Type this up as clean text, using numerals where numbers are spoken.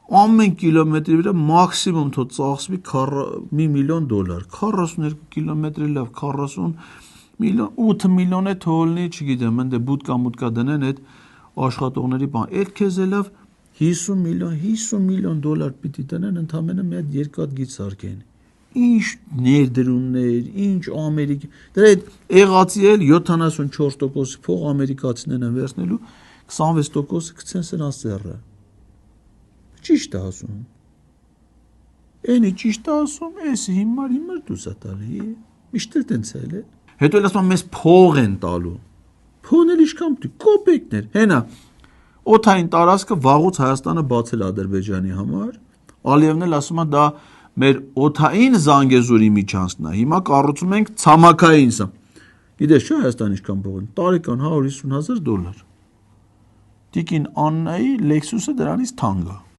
ամեն կիլոմետրի վրա մաքսիմում թող ծախսվի $1 միլիոն, 42 կիլոմետրի լավ 40 միլիոն, 8 միլիոն է թողնի, չգիտեմ, ընդ բուտկա դնեն այդ աշխատողների բան, այդ քեզ է լավ $50 միլիոն պիտի տնեն ընդամենը մի հատ երկաթ գիծ սարքեն, ինչ ներդրումներ, ինչ Ամերիկա, դրա այդ եղածի էլ 74% փող ամերիկացիներն են վերցնելու, 26% գցեն սրանց ձեռը, ճիշտ է ասում, էնի ճիշտ է ասում, էսի հիմար դուս է տալի, միշտ էլ տենց է էլ, հետո էլ ասում մեզ փող են տալու, փողն էլ իշքան պիտի, կոպեկներ, հենա, օդային տարածքը վաղուց Հայաստանը բացել Ադրբեջանի համար, Ալիևն էլ ասում է դա մեր օդային Զանգեզուրի միջանցքն է, հիմա կառուցում ենք ցամաքային, գիտես չէ Հայաստանը ինչքան փող են, տարեկան $150,000, տիկին Աննայի Lexus-ը դրանից թանկ է